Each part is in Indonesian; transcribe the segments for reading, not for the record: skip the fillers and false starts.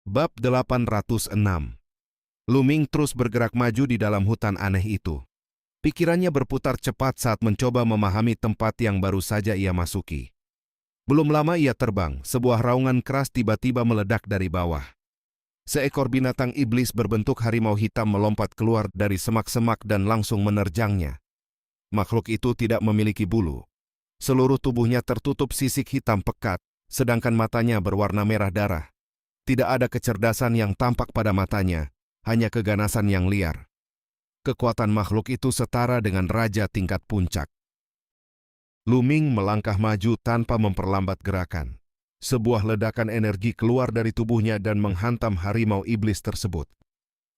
Bab 806. Luming terus bergerak maju di dalam hutan aneh itu. Pikirannya berputar cepat saat mencoba memahami tempat yang baru saja ia masuki. Belum lama ia terbang, sebuah raungan keras tiba-tiba meledak dari bawah. Seekor binatang iblis berbentuk harimau hitam melompat keluar dari semak-semak dan langsung menerjangnya. Makhluk itu tidak memiliki bulu. Seluruh tubuhnya tertutup sisik hitam pekat, sedangkan matanya berwarna merah darah. Tidak ada kecerdasan yang tampak pada matanya, hanya keganasan yang liar. Kekuatan makhluk itu setara dengan raja tingkat puncak. Luming melangkah maju tanpa memperlambat gerakan. Sebuah ledakan energi keluar dari tubuhnya dan menghantam harimau iblis tersebut.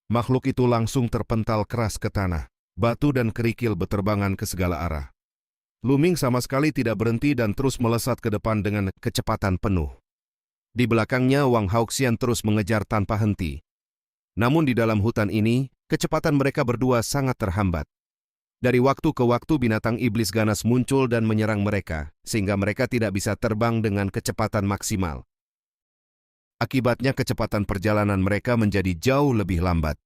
Makhluk itu langsung terpental keras ke tanah. Batu dan kerikil beterbangan ke segala arah. Luming sama sekali tidak berhenti dan terus melesat ke depan dengan kecepatan penuh. Di belakangnya Wang Hauxian terus mengejar tanpa henti. Namun di dalam hutan ini, kecepatan mereka berdua sangat terhambat. Dari waktu ke waktu binatang iblis ganas muncul dan menyerang mereka, sehingga mereka tidak bisa terbang dengan kecepatan maksimal. Akibatnya kecepatan perjalanan mereka menjadi jauh lebih lambat.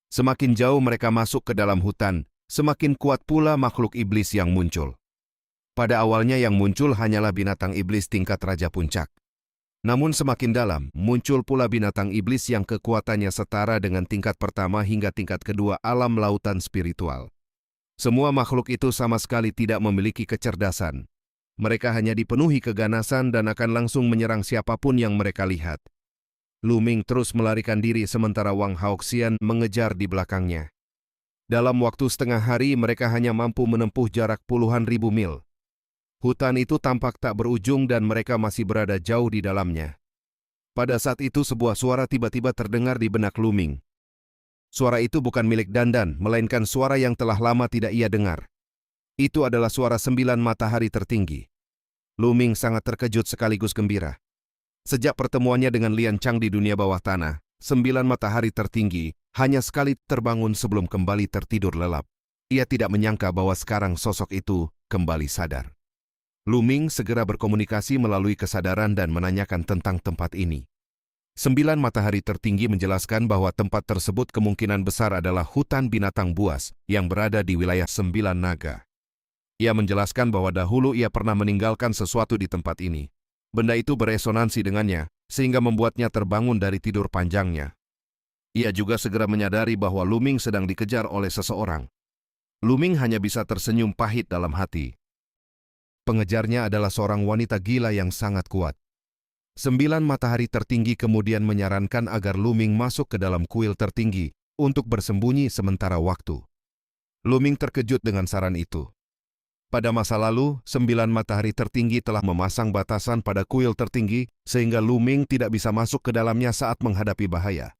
Semakin jauh mereka masuk ke dalam hutan, semakin kuat pula makhluk iblis yang muncul. Pada awalnya yang muncul hanyalah binatang iblis tingkat Raja Puncak. Namun semakin dalam, muncul pula binatang iblis yang kekuatannya setara dengan tingkat pertama hingga tingkat kedua alam lautan spiritual. Semua makhluk itu sama sekali tidak memiliki kecerdasan. Mereka hanya dipenuhi keganasan dan akan langsung menyerang siapapun yang mereka lihat. Luming terus melarikan diri sementara Wang Hauxian mengejar di belakangnya. Dalam waktu setengah hari mereka hanya mampu menempuh jarak puluhan ribu mil. Hutan itu tampak tak berujung dan mereka masih berada jauh di dalamnya. Pada saat itu sebuah suara tiba-tiba terdengar di benak Luming. Suara itu bukan milik Dandan, melainkan suara yang telah lama tidak ia dengar. Itu adalah suara 9 matahari tertinggi. Luming sangat terkejut sekaligus gembira. Sejak pertemuannya dengan Lian Chang di dunia bawah tanah, 9 matahari tertinggi hanya sekali terbangun sebelum kembali tertidur lelap. Ia tidak menyangka bahwa sekarang sosok itu kembali sadar. Luming segera berkomunikasi melalui kesadaran dan menanyakan tentang tempat ini. 9 matahari tertinggi menjelaskan bahwa tempat tersebut kemungkinan besar adalah hutan binatang buas yang berada di wilayah 9 naga. Ia menjelaskan bahwa dahulu ia pernah meninggalkan sesuatu di tempat ini. Benda itu beresonansi dengannya, sehingga membuatnya terbangun dari tidur panjangnya. Ia juga segera menyadari bahwa Luming sedang dikejar oleh seseorang. Luming hanya bisa tersenyum pahit dalam hati. Pengejarnya adalah seorang wanita gila yang sangat kuat. 9 matahari tertinggi kemudian menyarankan agar Luming masuk ke dalam kuil tertinggi untuk bersembunyi sementara waktu. Luming terkejut dengan saran itu. Pada masa lalu, 9 matahari tertinggi telah memasang batasan pada kuil tertinggi sehingga Luming tidak bisa masuk ke dalamnya saat menghadapi bahaya.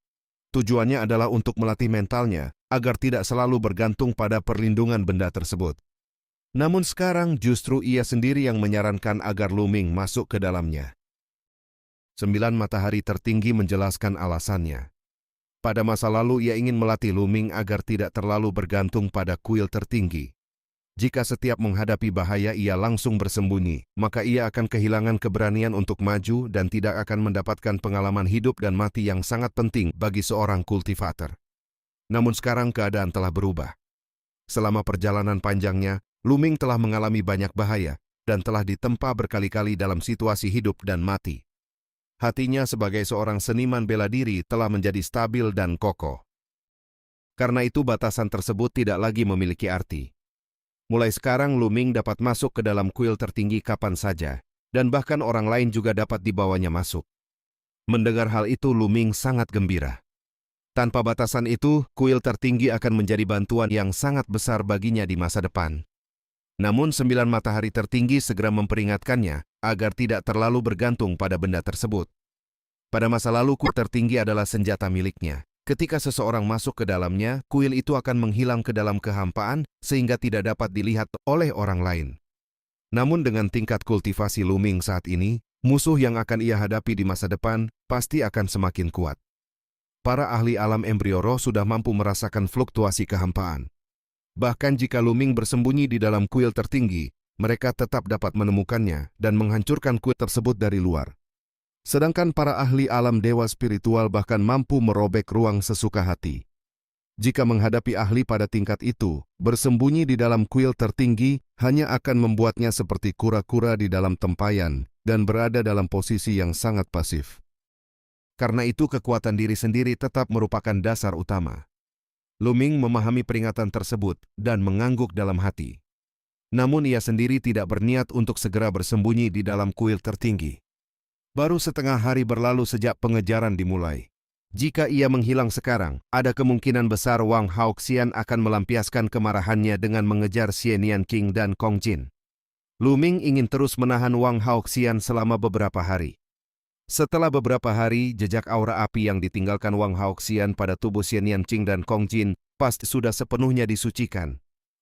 Tujuannya adalah untuk melatih mentalnya agar tidak selalu bergantung pada perlindungan benda tersebut. Namun sekarang justru ia sendiri yang menyarankan agar Luming masuk ke dalamnya. 9 matahari tertinggi menjelaskan alasannya. Pada masa lalu ia ingin melatih Luming agar tidak terlalu bergantung pada kuil tertinggi. Jika setiap menghadapi bahaya ia langsung bersembunyi, maka ia akan kehilangan keberanian untuk maju dan tidak akan mendapatkan pengalaman hidup dan mati yang sangat penting bagi seorang kultivator. Namun sekarang keadaan telah berubah. Selama perjalanan panjangnya, Luming telah mengalami banyak bahaya dan telah ditempa berkali-kali dalam situasi hidup dan mati. Hatinya sebagai seorang seniman bela diri telah menjadi stabil dan kokoh. Karena itu batasan tersebut tidak lagi memiliki arti. Mulai sekarang Luming dapat masuk ke dalam kuil tertinggi kapan saja, dan bahkan orang lain juga dapat dibawanya masuk. Mendengar hal itu Luming sangat gembira. Tanpa batasan itu, kuil tertinggi akan menjadi bantuan yang sangat besar baginya di masa depan. Namun 9 matahari tertinggi segera memperingatkannya agar tidak terlalu bergantung pada benda tersebut. Pada masa lalu kuil tertinggi adalah senjata miliknya. Ketika seseorang masuk ke dalamnya, kuil itu akan menghilang ke dalam kehampaan sehingga tidak dapat dilihat oleh orang lain. Namun dengan tingkat kultivasi Luming saat ini, musuh yang akan ia hadapi di masa depan pasti akan semakin kuat. Para ahli alam embrio roh sudah mampu merasakan fluktuasi kehampaan. Bahkan jika Luming bersembunyi di dalam kuil tertinggi, mereka tetap dapat menemukannya dan menghancurkan kuil tersebut dari luar. Sedangkan para ahli alam dewa spiritual bahkan mampu merobek ruang sesuka hati. Jika menghadapi ahli pada tingkat itu, bersembunyi di dalam kuil tertinggi hanya akan membuatnya seperti kura-kura di dalam tempayan dan berada dalam posisi yang sangat pasif. Karena itu kekuatan diri sendiri tetap merupakan dasar utama. Lu Ming memahami peringatan tersebut dan mengangguk dalam hati. Namun ia sendiri tidak berniat untuk segera bersembunyi di dalam kuil tertinggi. Baru setengah hari berlalu sejak pengejaran dimulai. Jika ia menghilang sekarang, ada kemungkinan besar Wang Haoxian akan melampiaskan kemarahannya dengan mengejar Xie Nianqing dan Kong Jin. Lu Ming ingin terus menahan Wang Haoxian selama beberapa hari. Setelah beberapa hari, jejak aura api yang ditinggalkan Wang Haoxian pada tubuh Xie Nianqing dan Kong Jin pasti sudah sepenuhnya disucikan.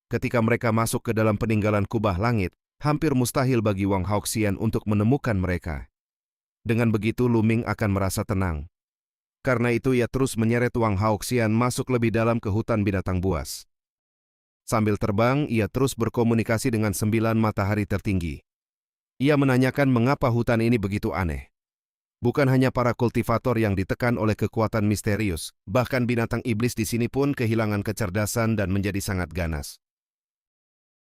Ketika mereka masuk ke dalam peninggalan kubah langit, hampir mustahil bagi Wang Haoxian untuk menemukan mereka. Dengan begitu, Lu Ming akan merasa tenang. Karena itu ia terus menyeret Wang Haoxian masuk lebih dalam ke hutan binatang buas. Sambil terbang, ia terus berkomunikasi dengan 9 matahari tertinggi. Ia menanyakan mengapa hutan ini begitu aneh. Bukan hanya para kultivator yang ditekan oleh kekuatan misterius, bahkan binatang iblis di sini pun kehilangan kecerdasan dan menjadi sangat ganas.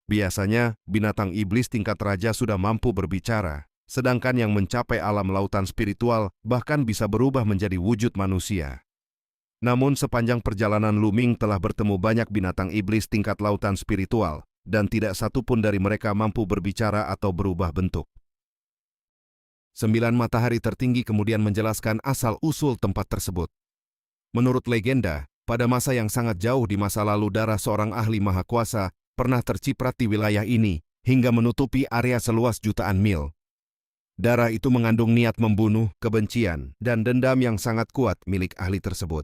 Biasanya, binatang iblis tingkat raja sudah mampu berbicara, sedangkan yang mencapai alam lautan spiritual bahkan bisa berubah menjadi wujud manusia. Namun sepanjang perjalanan Lu Ming telah bertemu banyak binatang iblis tingkat lautan spiritual, dan tidak satu pun dari mereka mampu berbicara atau berubah bentuk. 9 matahari tertinggi kemudian menjelaskan asal-usul tempat tersebut. Menurut legenda, pada masa yang sangat jauh di masa lalu darah seorang ahli maha kuasa pernah terciprat di wilayah ini hingga menutupi area seluas jutaan mil. Darah itu mengandung niat membunuh, kebencian, dan dendam yang sangat kuat milik ahli tersebut.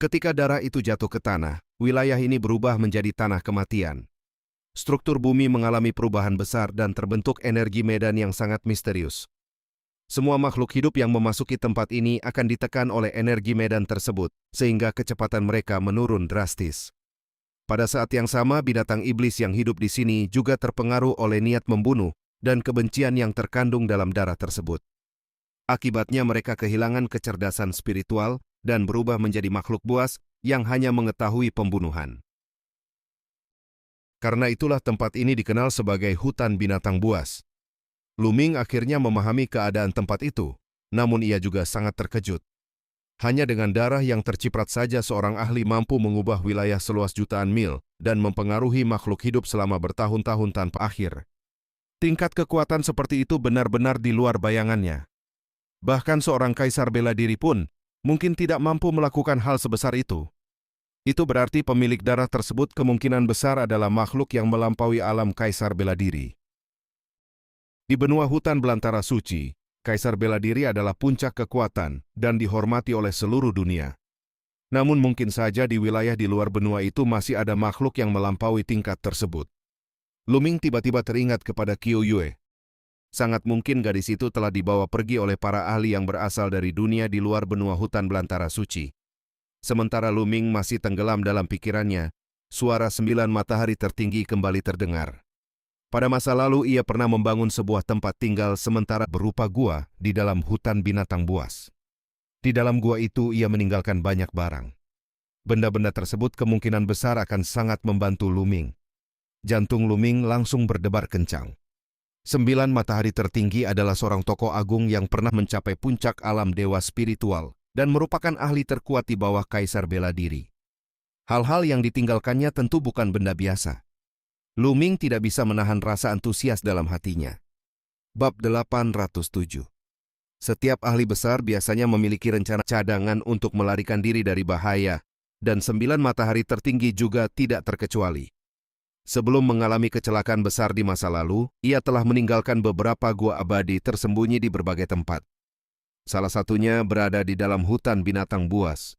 Ketika darah itu jatuh ke tanah, wilayah ini berubah menjadi tanah kematian. Struktur bumi mengalami perubahan besar dan terbentuk energi medan yang sangat misterius. Semua makhluk hidup yang memasuki tempat ini akan ditekan oleh energi medan tersebut, sehingga kecepatan mereka menurun drastis. Pada saat yang sama, binatang iblis yang hidup di sini juga terpengaruh oleh niat membunuh dan kebencian yang terkandung dalam darah tersebut. Akibatnya mereka kehilangan kecerdasan spiritual dan berubah menjadi makhluk buas yang hanya mengetahui pembunuhan. Karena itulah tempat ini dikenal sebagai hutan binatang buas. Lu Ming akhirnya memahami keadaan tempat itu, namun ia juga sangat terkejut. Hanya dengan darah yang terciprat saja seorang ahli mampu mengubah wilayah seluas jutaan mil dan mempengaruhi makhluk hidup selama bertahun-tahun tanpa akhir. Tingkat kekuatan seperti itu benar-benar di luar bayangannya. Bahkan seorang kaisar bela diri pun mungkin tidak mampu melakukan hal sebesar itu. Itu berarti pemilik darah tersebut kemungkinan besar adalah makhluk yang melampaui alam kaisar bela diri. Di benua hutan belantara suci, kaisar bela diri adalah puncak kekuatan dan dihormati oleh seluruh dunia. Namun mungkin saja di wilayah di luar benua itu masih ada makhluk yang melampaui tingkat tersebut. Lu Ming tiba-tiba teringat kepada Qiu Yue. Sangat mungkin gadis itu telah dibawa pergi oleh para ahli yang berasal dari dunia di luar benua hutan belantara suci. Sementara Lu Ming masih tenggelam dalam pikirannya, suara 9 matahari tertinggi kembali terdengar. Pada masa lalu ia pernah membangun sebuah tempat tinggal sementara berupa gua di dalam hutan binatang buas. Di dalam gua itu ia meninggalkan banyak barang. Benda-benda tersebut kemungkinan besar akan sangat membantu Lu Ming. Jantung Lu Ming langsung berdebar kencang. 9 matahari tertinggi adalah seorang tokoh agung yang pernah mencapai puncak alam dewa spiritual dan merupakan ahli terkuat di bawah kaisar bela diri. Hal-hal yang ditinggalkannya tentu bukan benda biasa. Lu Ming tidak bisa menahan rasa antusias dalam hatinya. Bab 807. Setiap ahli besar biasanya memiliki rencana cadangan untuk melarikan diri dari bahaya, dan 9 matahari tertinggi juga tidak terkecuali. Sebelum mengalami kecelakaan besar di masa lalu, ia telah meninggalkan beberapa gua abadi tersembunyi di berbagai tempat. Salah satunya berada di dalam hutan binatang buas.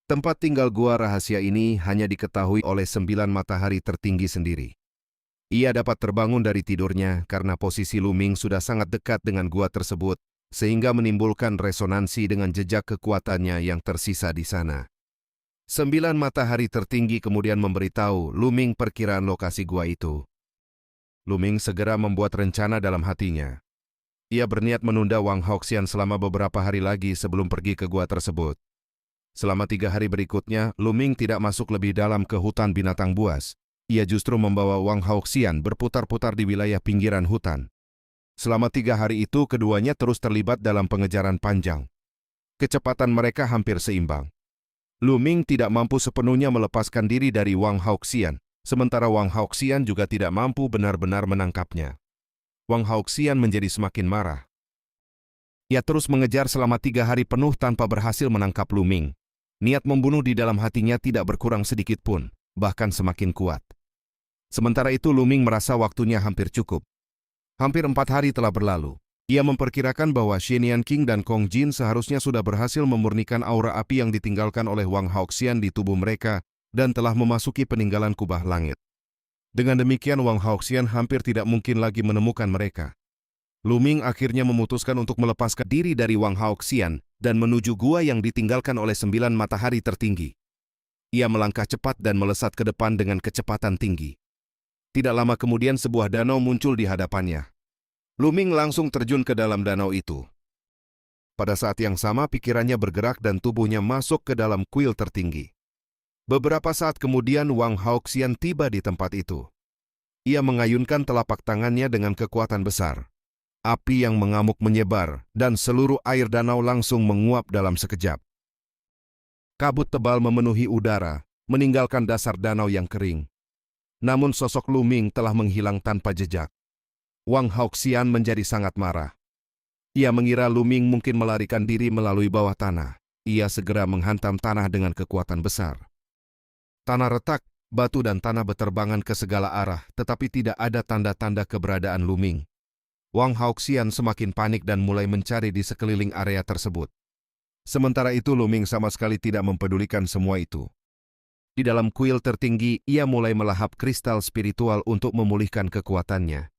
Tempat tinggal gua rahasia ini hanya diketahui oleh 9 matahari tertinggi sendiri. Ia dapat terbangun dari tidurnya karena posisi Lu Ming sudah sangat dekat dengan gua tersebut, sehingga menimbulkan resonansi dengan jejak kekuatannya yang tersisa di sana. 9 matahari tertinggi kemudian memberitahu Lu Ming perkiraan lokasi gua itu. Lu Ming segera membuat rencana dalam hatinya. Ia berniat menunda Wang Haoxian selama beberapa hari lagi sebelum pergi ke gua tersebut. Selama 3 hari berikutnya, Lu Ming tidak masuk lebih dalam ke hutan binatang buas. Ia justru membawa Wang Haoxian berputar-putar di wilayah pinggiran hutan. Selama 3 hari itu, keduanya terus terlibat dalam pengejaran panjang. Kecepatan mereka hampir seimbang. Lu Ming tidak mampu sepenuhnya melepaskan diri dari Wang Haoxian, sementara Wang Haoxian juga tidak mampu benar-benar menangkapnya. Wang Haoxian menjadi semakin marah. Ia terus mengejar selama 3 hari penuh tanpa berhasil menangkap Lu Ming. Niat membunuh di dalam hatinya tidak berkurang sedikit pun, bahkan semakin kuat. Sementara itu Lu Ming merasa waktunya hampir cukup. Hampir 4 hari telah berlalu. Ia memperkirakan bahwa Xianian King dan Kong Jin seharusnya sudah berhasil memurnikan aura api yang ditinggalkan oleh Wang Haoxian di tubuh mereka dan telah memasuki peninggalan kubah langit. Dengan demikian Wang Haoxian hampir tidak mungkin lagi menemukan mereka. Lu Ming akhirnya memutuskan untuk melepaskan diri dari Wang Haoxian dan menuju gua yang ditinggalkan oleh 9 matahari tertinggi. Ia melangkah cepat dan melesat ke depan dengan kecepatan tinggi. Tidak lama kemudian sebuah danau muncul di hadapannya. Lu Ming langsung terjun ke dalam danau itu. Pada saat yang sama pikirannya bergerak dan tubuhnya masuk ke dalam kuil tertinggi. Beberapa saat kemudian Wang Haoxian tiba di tempat itu. Ia mengayunkan telapak tangannya dengan kekuatan besar. Api yang mengamuk menyebar dan seluruh air danau langsung menguap dalam sekejap. Kabut tebal memenuhi udara, meninggalkan dasar danau yang kering. Namun sosok Lu Ming telah menghilang tanpa jejak. Wang Haoxian menjadi sangat marah. Ia mengira Lu Ming mungkin melarikan diri melalui bawah tanah. Ia segera menghantam tanah dengan kekuatan besar. Tanah retak, batu dan tanah beterbangan ke segala arah, tetapi tidak ada tanda-tanda keberadaan Lu Ming. Wang Haoxian semakin panik dan mulai mencari di sekeliling area tersebut. Sementara itu Lu Ming sama sekali tidak mempedulikan semua itu. Di dalam kuil tertinggi, ia mulai melahap kristal spiritual untuk memulihkan kekuatannya.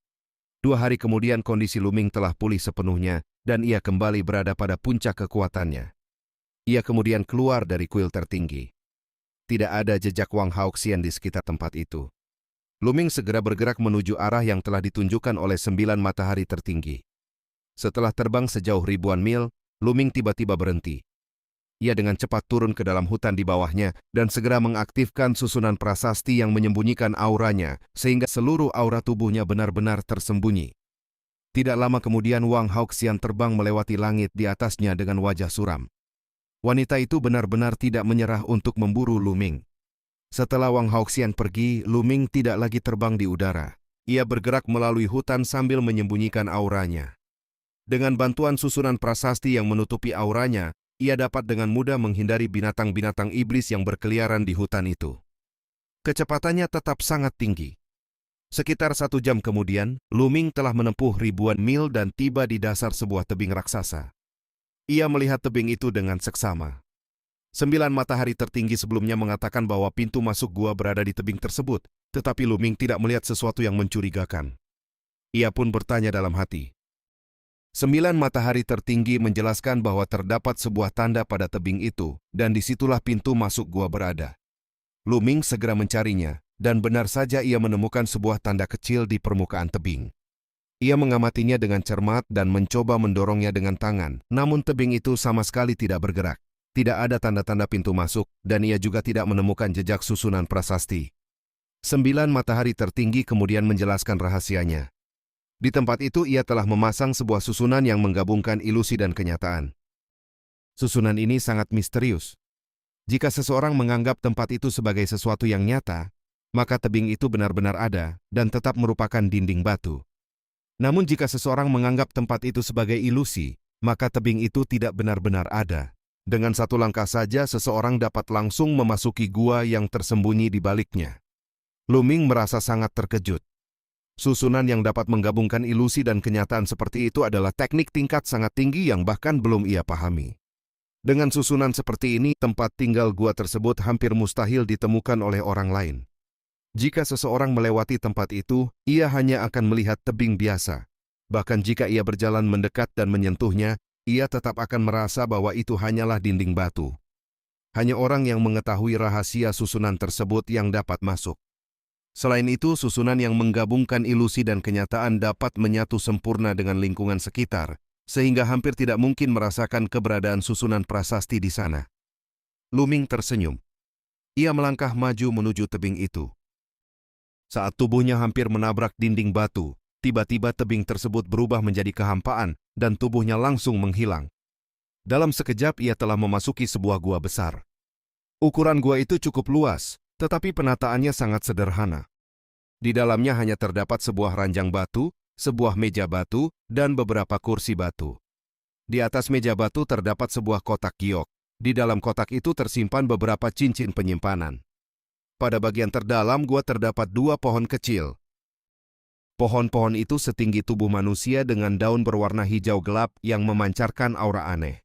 2 hari kemudian kondisi Lu Ming telah pulih sepenuhnya dan ia kembali berada pada puncak kekuatannya. Ia kemudian keluar dari kuil tertinggi. Tidak ada jejak Wang Haoxian di sekitar tempat itu. Lu Ming segera bergerak menuju arah yang telah ditunjukkan oleh 9 matahari tertinggi. Setelah terbang sejauh ribuan mil, Lu Ming tiba-tiba berhenti. Ia dengan cepat turun ke dalam hutan di bawahnya dan segera mengaktifkan susunan prasasti yang menyembunyikan auranya, sehingga seluruh aura tubuhnya benar-benar tersembunyi. Tidak lama kemudian Wang Haoxian terbang melewati langit di atasnya dengan wajah suram. Wanita itu benar-benar tidak menyerah untuk memburu Lu Ming. Setelah Wang Haoxian pergi, Lu Ming tidak lagi terbang di udara. Ia bergerak melalui hutan sambil menyembunyikan auranya. Dengan bantuan susunan prasasti yang menutupi auranya, ia dapat dengan mudah menghindari binatang-binatang iblis yang berkeliaran di hutan itu. Kecepatannya tetap sangat tinggi. Sekitar 1 jam kemudian, Lu Ming telah menempuh ribuan mil dan tiba di dasar sebuah tebing raksasa. Ia melihat tebing itu dengan seksama. 9 matahari tertinggi sebelumnya mengatakan bahwa pintu masuk gua berada di tebing tersebut, tetapi Lu Ming tidak melihat sesuatu yang mencurigakan. Ia pun bertanya dalam hati. 9 matahari tertinggi menjelaskan bahwa terdapat sebuah tanda pada tebing itu, dan disitulah pintu masuk gua berada. Lu Ming segera mencarinya, dan benar saja ia menemukan sebuah tanda kecil di permukaan tebing. Ia mengamatinya dengan cermat dan mencoba mendorongnya dengan tangan, namun tebing itu sama sekali tidak bergerak. Tidak ada tanda-tanda pintu masuk, dan ia juga tidak menemukan jejak susunan prasasti. 9 matahari tertinggi kemudian menjelaskan rahasianya. Di tempat itu ia telah memasang sebuah susunan yang menggabungkan ilusi dan kenyataan. Susunan ini sangat misterius. Jika seseorang menganggap tempat itu sebagai sesuatu yang nyata, maka tebing itu benar-benar ada dan tetap merupakan dinding batu. Namun jika seseorang menganggap tempat itu sebagai ilusi, maka tebing itu tidak benar-benar ada. Dengan 1 langkah saja seseorang dapat langsung memasuki gua yang tersembunyi di baliknya. Lu Ming merasa sangat terkejut. Susunan yang dapat menggabungkan ilusi dan kenyataan seperti itu adalah teknik tingkat sangat tinggi yang bahkan belum ia pahami. Dengan susunan seperti ini, tempat tinggal gua tersebut hampir mustahil ditemukan oleh orang lain. Jika seseorang melewati tempat itu, ia hanya akan melihat tebing biasa. Bahkan jika ia berjalan mendekat dan menyentuhnya, ia tetap akan merasa bahwa itu hanyalah dinding batu. Hanya orang yang mengetahui rahasia susunan tersebut yang dapat masuk. Selain itu, susunan yang menggabungkan ilusi dan kenyataan dapat menyatu sempurna dengan lingkungan sekitar, sehingga hampir tidak mungkin merasakan keberadaan susunan prasasti di sana. Luming tersenyum. Ia melangkah maju menuju tebing itu. Saat tubuhnya hampir menabrak dinding batu, tiba-tiba tebing tersebut berubah menjadi kehampaan dan tubuhnya langsung menghilang. Dalam sekejap ia telah memasuki sebuah gua besar. Ukuran gua itu cukup luas, tetapi penataannya sangat sederhana. Di dalamnya hanya terdapat sebuah ranjang batu, sebuah meja batu, dan beberapa kursi batu. Di atas meja batu terdapat sebuah kotak giok. Di dalam kotak itu tersimpan beberapa cincin penyimpanan. Pada bagian terdalam gua terdapat 2 pohon kecil. Pohon-pohon itu setinggi tubuh manusia dengan daun berwarna hijau gelap yang memancarkan aura aneh.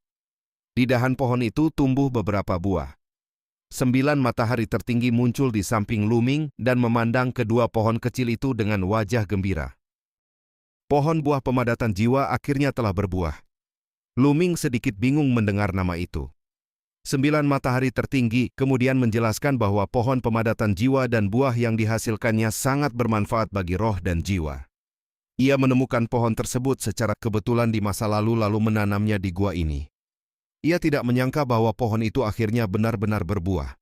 Di dahan pohon itu tumbuh beberapa buah. 9 matahari tertinggi muncul di samping Luming dan memandang kedua pohon kecil itu dengan wajah gembira. Pohon buah pemadatan jiwa akhirnya telah berbuah. Luming sedikit bingung mendengar nama itu. 9 matahari tertinggi kemudian menjelaskan bahwa pohon pemadatan jiwa dan buah yang dihasilkannya sangat bermanfaat bagi roh dan jiwa. Ia menemukan pohon tersebut secara kebetulan di masa lalu menanamnya di gua ini. Ia tidak menyangka bahwa pohon itu akhirnya benar-benar berbuah.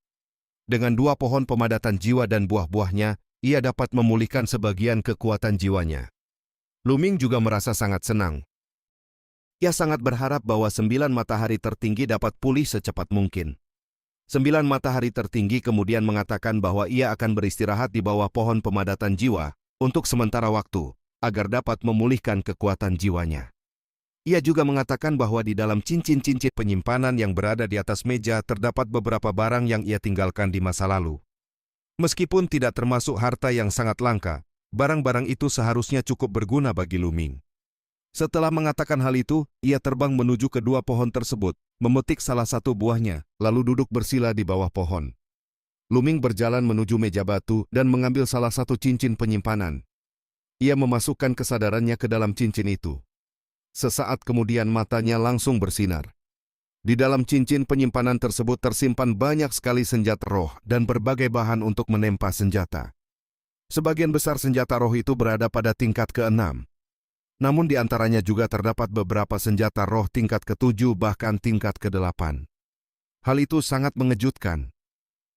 Dengan 2 pohon pemadatan jiwa dan buah-buahnya, ia dapat memulihkan sebagian kekuatan jiwanya. Luming juga merasa sangat senang. Ia sangat berharap bahwa 9 matahari tertinggi dapat pulih secepat mungkin. 9 matahari tertinggi kemudian mengatakan bahwa ia akan beristirahat di bawah pohon pemadatan jiwa untuk sementara waktu, agar dapat memulihkan kekuatan jiwanya. Ia juga mengatakan bahwa di dalam cincin-cincin penyimpanan yang berada di atas meja terdapat beberapa barang yang ia tinggalkan di masa lalu. Meskipun tidak termasuk harta yang sangat langka, barang-barang itu seharusnya cukup berguna bagi Luming. Setelah mengatakan hal itu, ia terbang menuju kedua pohon tersebut, memetik salah satu buahnya, lalu duduk bersila di bawah pohon. Luming berjalan menuju meja batu dan mengambil salah satu cincin penyimpanan. Ia memasukkan kesadarannya ke dalam cincin itu. Sesaat kemudian matanya langsung bersinar. Di dalam cincin penyimpanan tersebut tersimpan banyak sekali senjata roh dan berbagai bahan untuk menempa senjata. Sebagian besar senjata roh itu berada pada tingkat ke-6. Namun di antaranya juga terdapat beberapa senjata roh tingkat ke-7 bahkan tingkat ke-8. Hal itu sangat mengejutkan.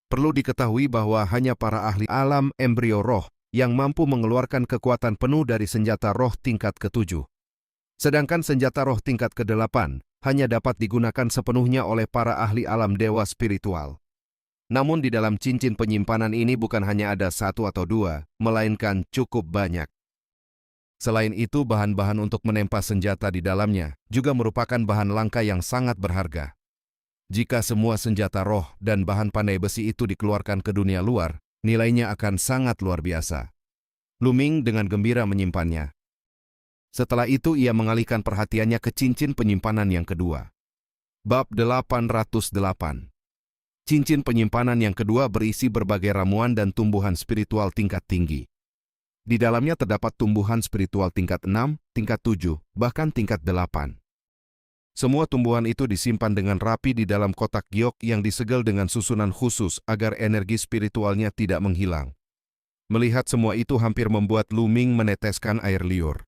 Perlu diketahui bahwa hanya para ahli alam embrio roh yang mampu mengeluarkan kekuatan penuh dari senjata roh tingkat ke-7. Sedangkan senjata roh tingkat ke-8 hanya dapat digunakan sepenuhnya oleh para ahli alam dewa spiritual. Namun di dalam cincin penyimpanan ini bukan hanya ada 1 atau 2, melainkan cukup banyak. Selain itu, bahan-bahan untuk menempa senjata di dalamnya juga merupakan bahan langka yang sangat berharga. Jika semua senjata roh dan bahan pandai besi itu dikeluarkan ke dunia luar, nilainya akan sangat luar biasa. Luming dengan gembira menyimpannya. Setelah itu ia mengalihkan perhatiannya ke cincin penyimpanan yang kedua. Bab 808. Cincin penyimpanan yang kedua berisi berbagai ramuan dan tumbuhan spiritual tingkat tinggi. Di dalamnya terdapat tumbuhan spiritual tingkat 6, tingkat 7, bahkan tingkat 8. Semua tumbuhan itu disimpan dengan rapi di dalam kotak giok yang disegel dengan susunan khusus agar energi spiritualnya tidak menghilang. Melihat semua itu hampir membuat Luming meneteskan air liur.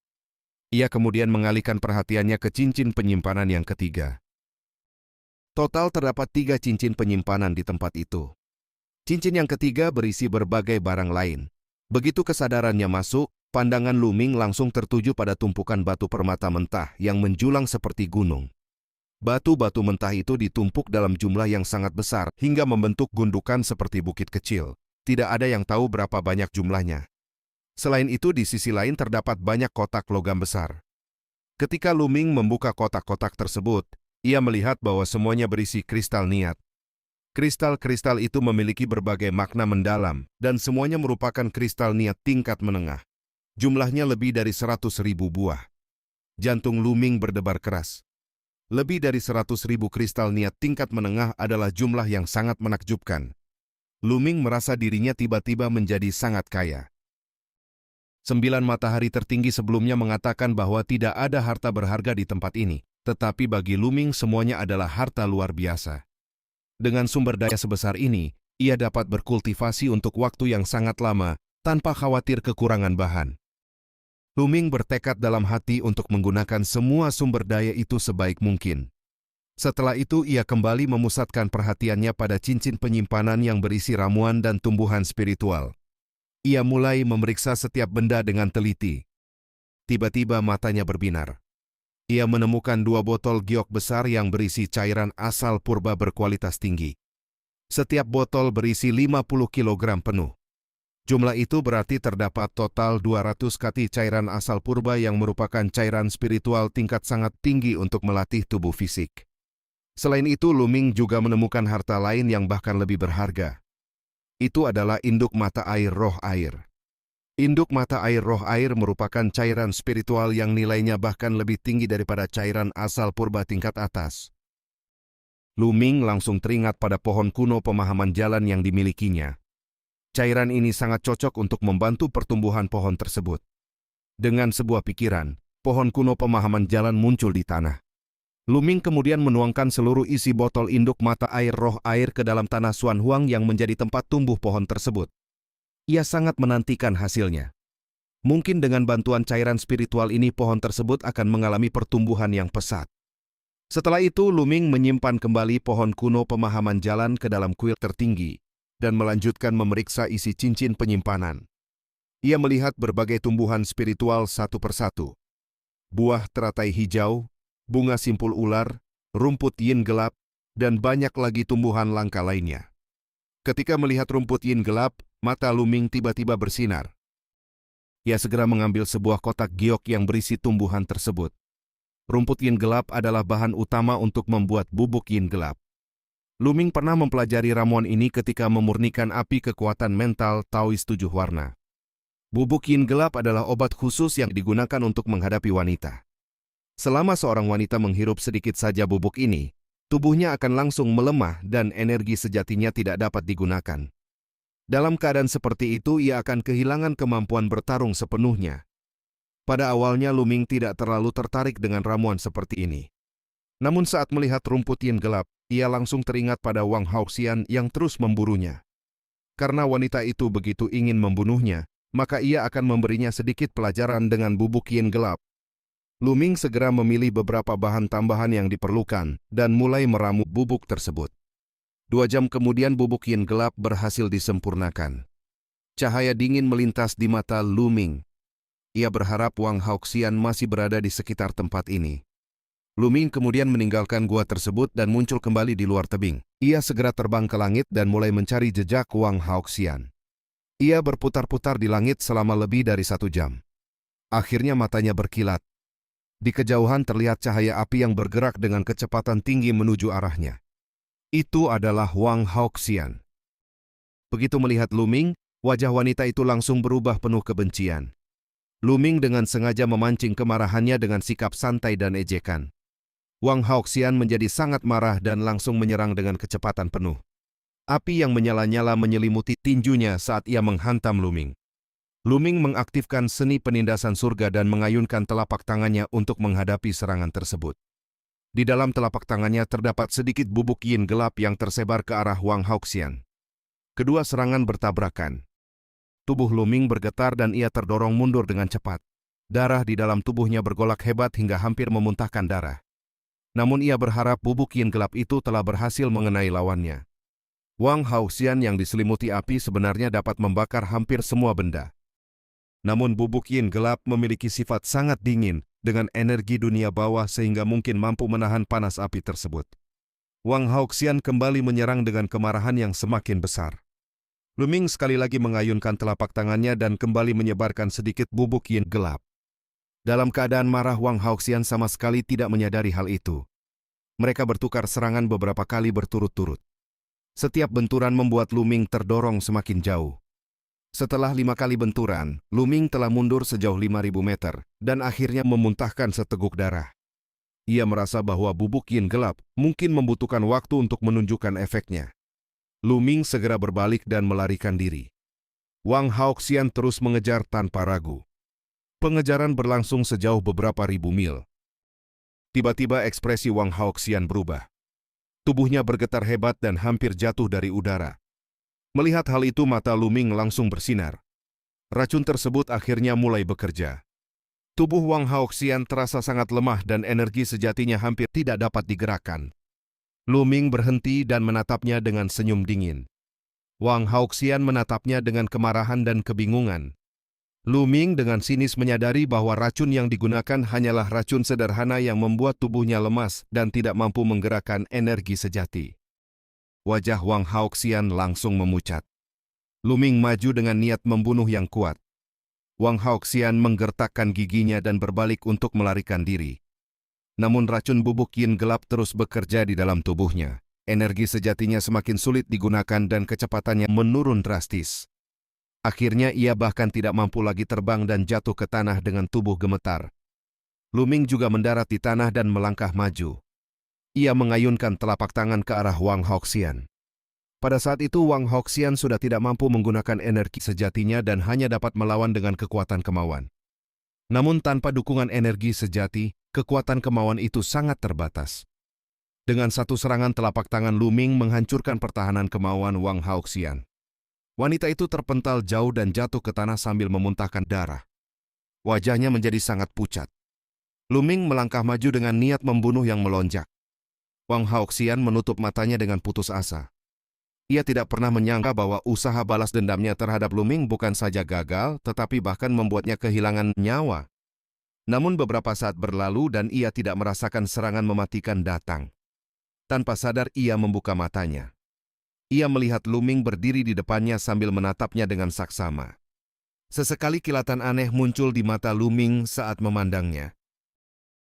Ia kemudian mengalihkan perhatiannya ke cincin penyimpanan yang ketiga. Total terdapat 3 cincin penyimpanan di tempat itu. Cincin yang ketiga berisi berbagai barang lain. Begitu kesadarannya masuk, pandangan Luming langsung tertuju pada tumpukan batu permata mentah yang menjulang seperti gunung. Batu-batu mentah itu ditumpuk dalam jumlah yang sangat besar hingga membentuk gundukan seperti bukit kecil. Tidak ada yang tahu berapa banyak jumlahnya. Selain itu, di sisi lain terdapat banyak kotak logam besar. Ketika Luming membuka kotak-kotak tersebut, ia melihat bahwa semuanya berisi kristal niat. Kristal-kristal itu memiliki berbagai makna mendalam, dan semuanya merupakan kristal niat tingkat menengah. Jumlahnya lebih dari 100.000 buah. Jantung Luming berdebar keras. Lebih dari 100.000 kristal niat tingkat menengah adalah jumlah yang sangat menakjubkan. Luming merasa dirinya tiba-tiba menjadi sangat kaya. 9 matahari tertinggi sebelumnya mengatakan bahwa tidak ada harta berharga di tempat ini, tetapi bagi Luming semuanya adalah harta luar biasa. Dengan sumber daya sebesar ini, ia dapat berkultivasi untuk waktu yang sangat lama tanpa khawatir kekurangan bahan. Luming bertekad dalam hati untuk menggunakan semua sumber daya itu sebaik mungkin. Setelah itu ia kembali memusatkan perhatiannya pada cincin penyimpanan yang berisi ramuan dan tumbuhan spiritual. Ia mulai memeriksa setiap benda dengan teliti. Tiba-tiba matanya berbinar. Ia menemukan 2 botol giok besar yang berisi cairan asal purba berkualitas tinggi. Setiap botol berisi 50 kg penuh. Jumlah itu berarti terdapat total 200 kati cairan asal purba yang merupakan cairan spiritual tingkat sangat tinggi untuk melatih tubuh fisik. Selain itu, Luming juga menemukan harta lain yang bahkan lebih berharga. Itu adalah induk mata air roh air. Induk mata air roh air merupakan cairan spiritual yang nilainya bahkan lebih tinggi daripada cairan asal purba tingkat atas. Luming langsung teringat pada pohon kuno pemahaman jalan yang dimilikinya. Cairan ini sangat cocok untuk membantu pertumbuhan pohon tersebut. Dengan sebuah pikiran, pohon kuno pemahaman jalan muncul di tanah. Luming kemudian menuangkan seluruh isi botol induk mata air roh air ke dalam tanah Xuan Huang yang menjadi tempat tumbuh pohon tersebut. Ia sangat menantikan hasilnya. Mungkin dengan bantuan cairan spiritual ini pohon tersebut akan mengalami pertumbuhan yang pesat. Setelah itu, Luming menyimpan kembali pohon kuno pemahaman jalan ke dalam kuil tertinggi dan melanjutkan memeriksa isi cincin penyimpanan. Ia melihat berbagai tumbuhan spiritual satu persatu. Buah teratai hijau, bunga simpul ular, rumput yin gelap, dan banyak lagi tumbuhan langka lainnya. Ketika melihat rumput yin gelap, mata Luming tiba-tiba bersinar. Ia segera mengambil sebuah kotak giok yang berisi tumbuhan tersebut. Rumput yin gelap adalah bahan utama untuk membuat bubuk yin gelap. Luming pernah mempelajari ramuan ini ketika memurnikan api kekuatan mental Taois 7 warna. Bubuk yin gelap adalah obat khusus yang digunakan untuk menghadapi wanita. Selama seorang wanita menghirup sedikit saja bubuk ini, tubuhnya akan langsung melemah dan energi sejatinya tidak dapat digunakan. Dalam keadaan seperti itu, ia akan kehilangan kemampuan bertarung sepenuhnya. Pada awalnya, Luming tidak terlalu tertarik dengan ramuan seperti ini. Namun saat melihat rumput yin gelap, ia langsung teringat pada Wang Haoxian yang terus memburunya. Karena wanita itu begitu ingin membunuhnya, maka ia akan memberinya sedikit pelajaran dengan bubuk yin gelap. Luming segera memilih beberapa bahan tambahan yang diperlukan dan mulai meramu bubuk tersebut. 2 jam kemudian bubuk yin gelap berhasil disempurnakan. Cahaya dingin melintas di mata Luming. Ia berharap Wang Haoxian masih berada di sekitar tempat ini. Luming kemudian meninggalkan gua tersebut dan muncul kembali di luar tebing. Ia segera terbang ke langit dan mulai mencari jejak Wang Haoxian. Ia berputar-putar di langit selama lebih dari 1 jam. Akhirnya matanya berkilat. Di kejauhan terlihat cahaya api yang bergerak dengan kecepatan tinggi menuju arahnya. Itu adalah Wang Haoxian. Begitu melihat Luming, wajah wanita itu langsung berubah penuh kebencian. Luming dengan sengaja memancing kemarahannya dengan sikap santai dan ejekan. Wang Haoxian menjadi sangat marah dan langsung menyerang dengan kecepatan penuh. Api yang menyala-nyala menyelimuti tinjunya saat ia menghantam Luming. Luming mengaktifkan seni penindasan surga dan mengayunkan telapak tangannya untuk menghadapi serangan tersebut. Di dalam telapak tangannya terdapat sedikit bubuk yin gelap yang tersebar ke arah Wang Haoxian. Kedua serangan bertabrakan. Tubuh Luming bergetar dan ia terdorong mundur dengan cepat. Darah di dalam tubuhnya bergolak hebat hingga hampir memuntahkan darah. Namun ia berharap bubuk yin gelap itu telah berhasil mengenai lawannya. Wang Haoxian yang diselimuti api sebenarnya dapat membakar hampir semua benda. Namun bubuk yin gelap memiliki sifat sangat dingin dengan energi dunia bawah sehingga mungkin mampu menahan panas api tersebut. Wang Haoxian kembali menyerang dengan kemarahan yang semakin besar. Luming sekali lagi mengayunkan telapak tangannya dan kembali menyebarkan sedikit bubuk yin gelap. Dalam keadaan marah, Wang Haoxian sama sekali tidak menyadari hal itu. Mereka bertukar serangan beberapa kali berturut-turut. Setiap benturan membuat Luming terdorong semakin jauh. Setelah 5 kali benturan, Luming telah mundur sejauh 5.000 meter dan akhirnya memuntahkan seteguk darah. Ia merasa bahwa bubuk yin gelap mungkin membutuhkan waktu untuk menunjukkan efeknya. Luming segera berbalik dan melarikan diri. Wang Haoxian terus mengejar tanpa ragu. Pengejaran berlangsung sejauh beberapa ribu mil. Tiba-tiba ekspresi Wang Haoxian berubah. Tubuhnya bergetar hebat dan hampir jatuh dari udara. Melihat hal itu, mata Luming langsung bersinar. Racun tersebut akhirnya mulai bekerja. Tubuh Wang Haoxian terasa sangat lemah dan energi sejatinya hampir tidak dapat digerakkan. Lu Ming berhenti dan menatapnya dengan senyum dingin. Wang Haoxian menatapnya dengan kemarahan dan kebingungan. Lu Ming dengan sinis menyadari bahwa racun yang digunakan hanyalah racun sederhana yang membuat tubuhnya lemas dan tidak mampu menggerakkan energi sejati. Wajah Wang Haoxian langsung memucat. Lu Ming maju dengan niat membunuh yang kuat. Wang Haoxian menggertakkan giginya dan berbalik untuk melarikan diri. Namun racun bubuk yin gelap terus bekerja di dalam tubuhnya. Energi sejatinya semakin sulit digunakan dan kecepatannya menurun drastis. Akhirnya ia bahkan tidak mampu lagi terbang dan jatuh ke tanah dengan tubuh gemetar. Lu Ming juga mendarat di tanah dan melangkah maju. Ia mengayunkan telapak tangan ke arah Wang Haoxian. Pada saat itu Wang Haoxian sudah tidak mampu menggunakan energi sejatinya dan hanya dapat melawan dengan kekuatan kemauan. Namun tanpa dukungan energi sejati, kekuatan kemauan itu sangat terbatas. Dengan satu serangan telapak tangan Lu Ming menghancurkan pertahanan kemauan Wang Haoxian. Wanita itu terpental jauh dan jatuh ke tanah sambil memuntahkan darah. Wajahnya menjadi sangat pucat. Lu Ming melangkah maju dengan niat membunuh yang melonjak. Wang Haoxian menutup matanya dengan putus asa. Ia tidak pernah menyangka bahwa usaha balas dendamnya terhadap Lu Ming bukan saja gagal, tetapi bahkan membuatnya kehilangan nyawa. Namun beberapa saat berlalu dan ia tidak merasakan serangan mematikan datang. Tanpa sadar ia membuka matanya. Ia melihat Lu Ming berdiri di depannya sambil menatapnya dengan saksama. Sesekali kilatan aneh muncul di mata Lu Ming saat memandangnya.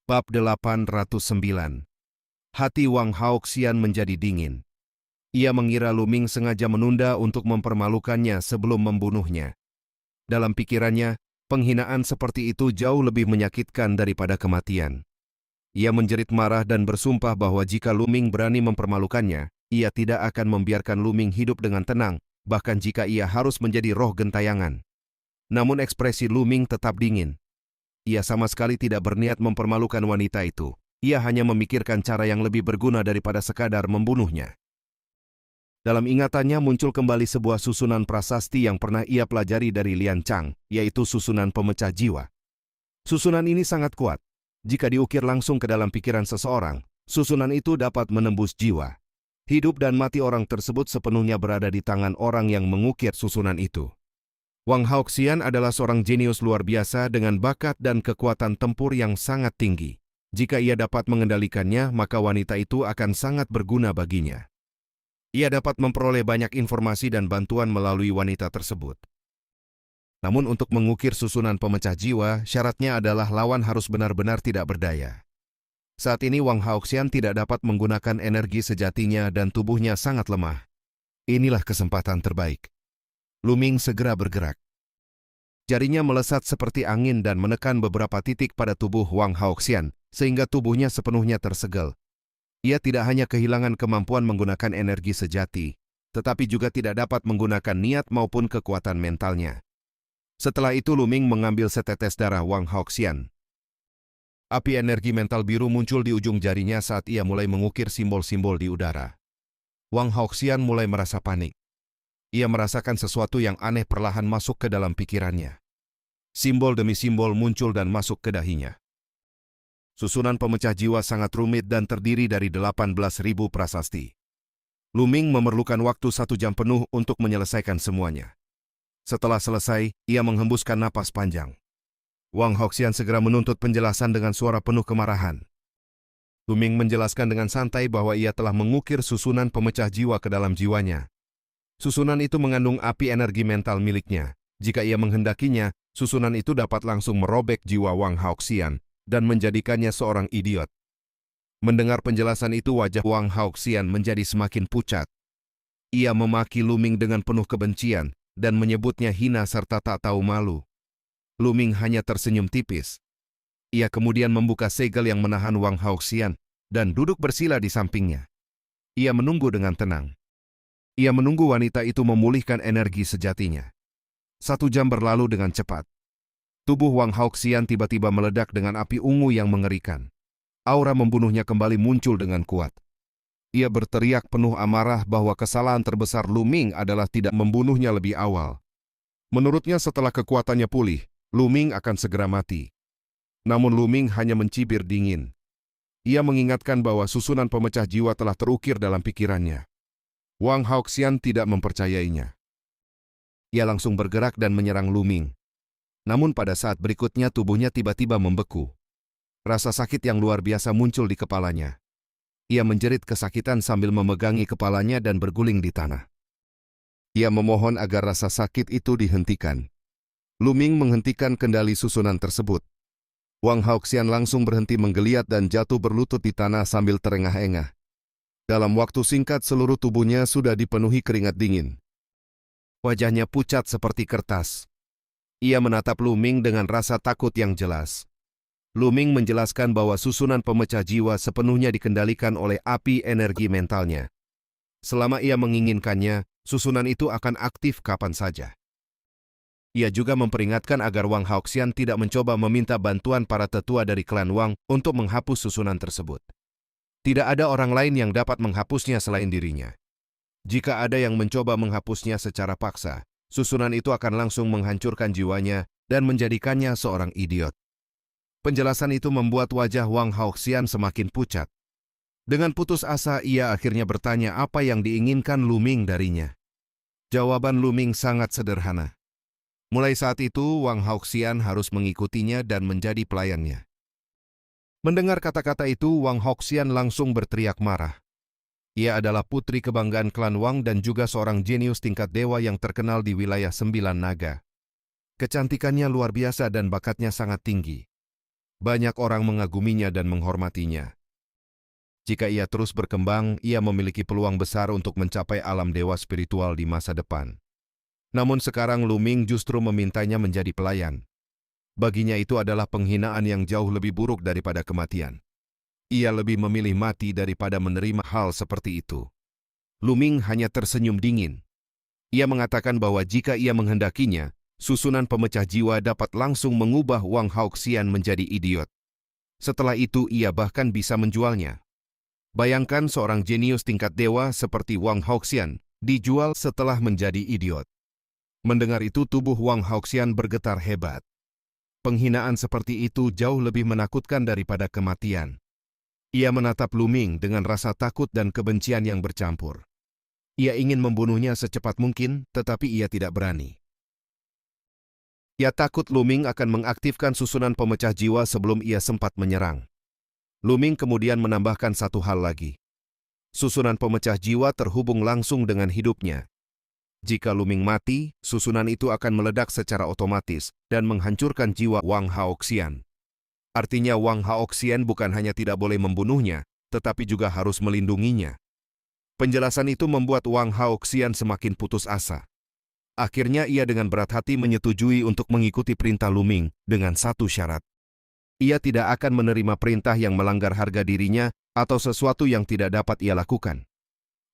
Bab 809. Hati Wang Haoxian menjadi dingin. Ia mengira Lu Ming sengaja menunda untuk mempermalukannya sebelum membunuhnya. Dalam pikirannya, penghinaan seperti itu jauh lebih menyakitkan daripada kematian. Ia menjerit marah dan bersumpah bahwa jika Lu Ming berani mempermalukannya, ia tidak akan membiarkan Lu Ming hidup dengan tenang, bahkan jika ia harus menjadi roh gentayangan. Namun ekspresi Lu Ming tetap dingin. Ia sama sekali tidak berniat mempermalukan wanita itu. Ia hanya memikirkan cara yang lebih berguna daripada sekadar membunuhnya. Dalam ingatannya muncul kembali sebuah susunan prasasti yang pernah ia pelajari dari Lian Chang, yaitu susunan pemecah jiwa. Susunan ini sangat kuat. Jika diukir langsung ke dalam pikiran seseorang, susunan itu dapat menembus jiwa. Hidup dan mati orang tersebut sepenuhnya berada di tangan orang yang mengukir susunan itu. Wang Haoxian adalah seorang jenius luar biasa dengan bakat dan kekuatan tempur yang sangat tinggi. Jika ia dapat mengendalikannya, maka wanita itu akan sangat berguna baginya. Ia dapat memperoleh banyak informasi dan bantuan melalui wanita tersebut. Namun untuk mengukir susunan pemecah jiwa, syaratnya adalah lawan harus benar-benar tidak berdaya. Saat ini Wang Haoxian tidak dapat menggunakan energi sejatinya dan tubuhnya sangat lemah. Inilah kesempatan terbaik. Lu Ming segera bergerak. Jarinya melesat seperti angin dan menekan beberapa titik pada tubuh Wang Haoxian, sehingga tubuhnya sepenuhnya tersegel. Ia tidak hanya kehilangan kemampuan menggunakan energi sejati, tetapi juga tidak dapat menggunakan niat maupun kekuatan mentalnya. Setelah itu Lu Ming mengambil setetes darah Wang Haoxian. Api energi mental biru muncul di ujung jarinya saat ia mulai mengukir simbol-simbol di udara. Wang Haoxian mulai merasa panik. Ia merasakan sesuatu yang aneh perlahan masuk ke dalam pikirannya. Simbol demi simbol muncul dan masuk ke dahinya. Susunan pemecah jiwa sangat rumit dan terdiri dari 18.000 prasasti. Lu Ming memerlukan waktu 1 jam penuh untuk menyelesaikan semuanya. Setelah selesai, ia menghembuskan napas panjang. Wang Haoxian segera menuntut penjelasan dengan suara penuh kemarahan. Lu Ming menjelaskan dengan santai bahwa ia telah mengukir susunan pemecah jiwa ke dalam jiwanya. Susunan itu mengandung api energi mental miliknya. Jika ia menghendakinya, susunan itu dapat langsung merobek jiwa Wang Haoxian dan menjadikannya seorang idiot. Mendengar penjelasan itu wajah Wang Haoxian menjadi semakin pucat. Ia memaki Lu Ming dengan penuh kebencian dan menyebutnya hina serta tak tahu malu. Lu Ming hanya tersenyum tipis. Ia kemudian membuka segel yang menahan Wang Haoxian dan duduk bersila di sampingnya. Ia menunggu dengan tenang. Ia menunggu wanita itu memulihkan energi sejatinya. 1 jam berlalu dengan cepat. Tubuh Wang Haoxian tiba-tiba meledak dengan api ungu yang mengerikan. Aura membunuhnya kembali muncul dengan kuat. Ia berteriak penuh amarah bahwa kesalahan terbesar Lu Ming adalah tidak membunuhnya lebih awal. Menurutnya setelah kekuatannya pulih, Lu Ming akan segera mati. Namun Lu Ming hanya mencibir dingin. Ia mengingatkan bahwa susunan pemecah jiwa telah terukir dalam pikirannya. Wang Haoxian tidak mempercayainya. Ia langsung bergerak dan menyerang Lu Ming. Namun pada saat berikutnya tubuhnya tiba-tiba membeku. Rasa sakit yang luar biasa muncul di kepalanya. Ia menjerit kesakitan sambil memegangi kepalanya dan berguling di tanah. Ia memohon agar rasa sakit itu dihentikan. Lu Ming menghentikan kendali susunan tersebut. Wang Haoxian langsung berhenti menggeliat dan jatuh berlutut di tanah sambil terengah-engah. Dalam waktu singkat seluruh tubuhnya sudah dipenuhi keringat dingin. Wajahnya pucat seperti kertas. Ia menatap Lu Ming dengan rasa takut yang jelas. Lu Ming menjelaskan bahwa susunan pemecah jiwa sepenuhnya dikendalikan oleh api energi mentalnya. Selama ia menginginkannya, susunan itu akan aktif kapan saja. Ia juga memperingatkan agar Wang Haoxian tidak mencoba meminta bantuan para tetua dari klan Wang untuk menghapus susunan tersebut. Tidak ada orang lain yang dapat menghapusnya selain dirinya. Jika ada yang mencoba menghapusnya secara paksa, susunan itu akan langsung menghancurkan jiwanya dan menjadikannya seorang idiot. Penjelasan itu membuat wajah Wang Haoxian semakin pucat. Dengan putus asa, ia akhirnya bertanya apa yang diinginkan Lu Ming darinya. Jawaban Lu Ming sangat sederhana. Mulai saat itu, Wang Haoxian harus mengikutinya dan menjadi pelayannya. Mendengar kata-kata itu, Wang Haoxian langsung berteriak marah. Ia adalah putri kebanggaan klan Wang dan juga seorang jenius tingkat dewa yang terkenal di wilayah Sembilan Naga. Kecantikannya luar biasa dan bakatnya sangat tinggi. Banyak orang mengaguminya dan menghormatinya. Jika ia terus berkembang, ia memiliki peluang besar untuk mencapai alam dewa spiritual di masa depan. Namun sekarang Lu Ming justru memintanya menjadi pelayan. Baginya itu adalah penghinaan yang jauh lebih buruk daripada kematian. Ia lebih memilih mati daripada menerima hal seperti itu. Lu Ming hanya tersenyum dingin. Ia mengatakan bahwa jika ia menghendakinya, susunan pemecah jiwa dapat langsung mengubah Wang Haoxian menjadi idiot. Setelah itu ia bahkan bisa menjualnya. Bayangkan seorang jenius tingkat dewa seperti Wang Haoxian dijual setelah menjadi idiot. Mendengar itu tubuh Wang Haoxian bergetar hebat. Penghinaan seperti itu jauh lebih menakutkan daripada kematian. Ia menatap Lu Ming dengan rasa takut dan kebencian yang bercampur. Ia ingin membunuhnya secepat mungkin, tetapi ia tidak berani. Ia takut Lu Ming akan mengaktifkan susunan pemecah jiwa sebelum ia sempat menyerang. Lu Ming kemudian menambahkan satu hal lagi. Susunan pemecah jiwa terhubung langsung dengan hidupnya. Jika Lu Ming mati, susunan itu akan meledak secara otomatis dan menghancurkan jiwa Wang Haoxian. Artinya Wang Haoxian bukan hanya tidak boleh membunuhnya, tetapi juga harus melindunginya. Penjelasan itu membuat Wang Haoxian semakin putus asa. Akhirnya ia dengan berat hati menyetujui untuk mengikuti perintah Lu Ming dengan satu syarat. Ia tidak akan menerima perintah yang melanggar harga dirinya atau sesuatu yang tidak dapat ia lakukan.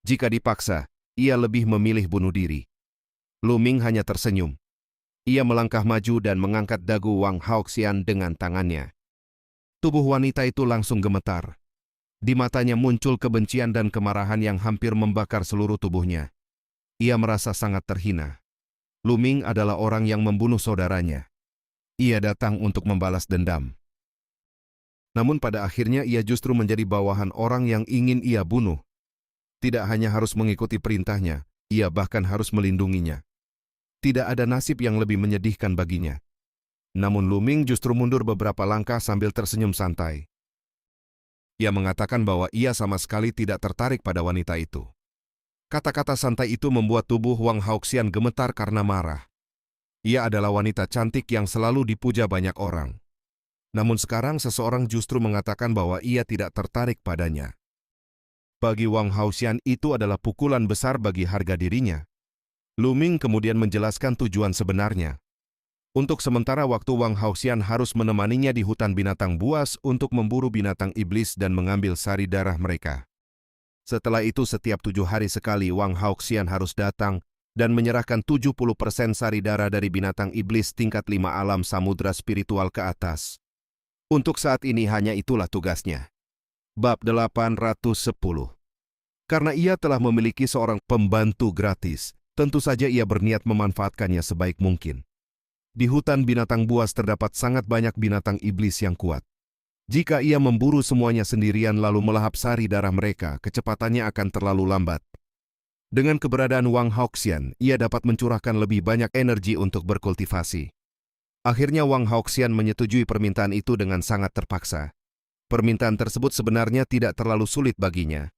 Jika dipaksa, ia lebih memilih bunuh diri. Lu Ming hanya tersenyum. Ia melangkah maju dan mengangkat dagu Wang Haoxian dengan tangannya. Tubuh wanita itu langsung gemetar. Di matanya muncul kebencian dan kemarahan yang hampir membakar seluruh tubuhnya. Ia merasa sangat terhina. Lu Ming adalah orang yang membunuh saudaranya. Ia datang untuk membalas dendam. Namun pada akhirnya ia justru menjadi bawahan orang yang ingin ia bunuh. Tidak hanya harus mengikuti perintahnya, ia bahkan harus melindunginya. Tidak ada nasib yang lebih menyedihkan baginya. Namun Lu Ming justru mundur beberapa langkah sambil tersenyum santai. Ia mengatakan bahwa ia sama sekali tidak tertarik pada wanita itu. Kata-kata santai itu membuat tubuh Wang Haoxian gemetar karena marah. Ia adalah wanita cantik yang selalu dipuja banyak orang. Namun sekarang seseorang justru mengatakan bahwa ia tidak tertarik padanya. Bagi Wang Haoxian itu adalah pukulan besar bagi harga dirinya. Lu Ming kemudian menjelaskan tujuan sebenarnya. Untuk sementara waktu Wang Haoxian harus menemaninya di hutan binatang buas untuk memburu binatang iblis dan mengambil sari darah mereka. Setelah itu setiap 7 hari sekali Wang Haoxian harus datang dan menyerahkan 70% sari darah dari binatang iblis tingkat 5 alam samudra spiritual ke atas. Untuk saat ini hanya itulah tugasnya. Bab 810. Karena ia telah memiliki seorang pembantu gratis, Tentu saja ia berniat memanfaatkannya sebaik mungkin. Di hutan binatang buas terdapat sangat banyak binatang iblis yang kuat. Jika ia memburu semuanya sendirian lalu melahap sari darah mereka, kecepatannya akan terlalu lambat. Dengan keberadaan Wang Haoxian, ia dapat mencurahkan lebih banyak energi untuk berkultivasi. Akhirnya Wang Haoxian menyetujui permintaan itu dengan sangat terpaksa. Permintaan tersebut sebenarnya tidak terlalu sulit baginya.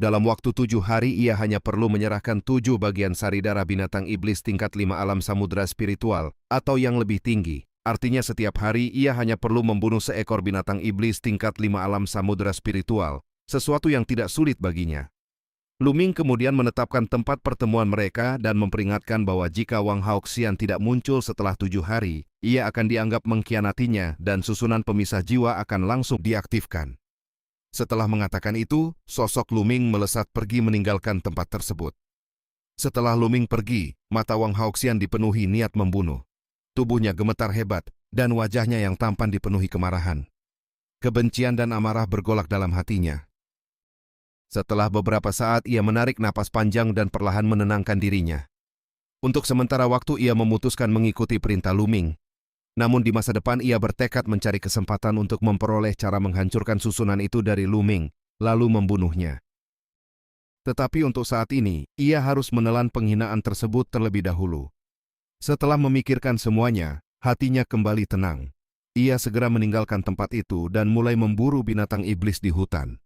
Dalam waktu 7 hari ia hanya perlu menyerahkan 7 bagian sari darah binatang iblis tingkat 5 alam samudera spiritual atau yang lebih tinggi. Artinya setiap hari ia hanya perlu membunuh seekor binatang iblis tingkat 5 alam samudera spiritual, sesuatu yang tidak sulit baginya. Lu Ming kemudian menetapkan tempat pertemuan mereka dan memperingatkan bahwa jika Wang Haoxian tidak muncul setelah 7 hari, ia akan dianggap mengkhianatinya dan susunan pemisah jiwa akan langsung diaktifkan. Setelah mengatakan itu, sosok Lu Ming melesat pergi meninggalkan tempat tersebut. Setelah Lu Ming pergi, mata Wang Haoxian dipenuhi niat membunuh. Tubuhnya gemetar hebat, dan wajahnya yang tampan dipenuhi kemarahan. Kebencian dan amarah bergolak dalam hatinya. Setelah beberapa saat ia menarik napas panjang dan perlahan menenangkan dirinya. Untuk sementara waktu ia memutuskan mengikuti perintah Lu Ming. Namun di masa depan ia bertekad mencari kesempatan untuk memperoleh cara menghancurkan susunan itu dari Lu Ming, lalu membunuhnya. Tetapi untuk saat ini, ia harus menelan penghinaan tersebut terlebih dahulu. Setelah memikirkan semuanya, hatinya kembali tenang. Ia segera meninggalkan tempat itu dan mulai memburu binatang iblis di hutan.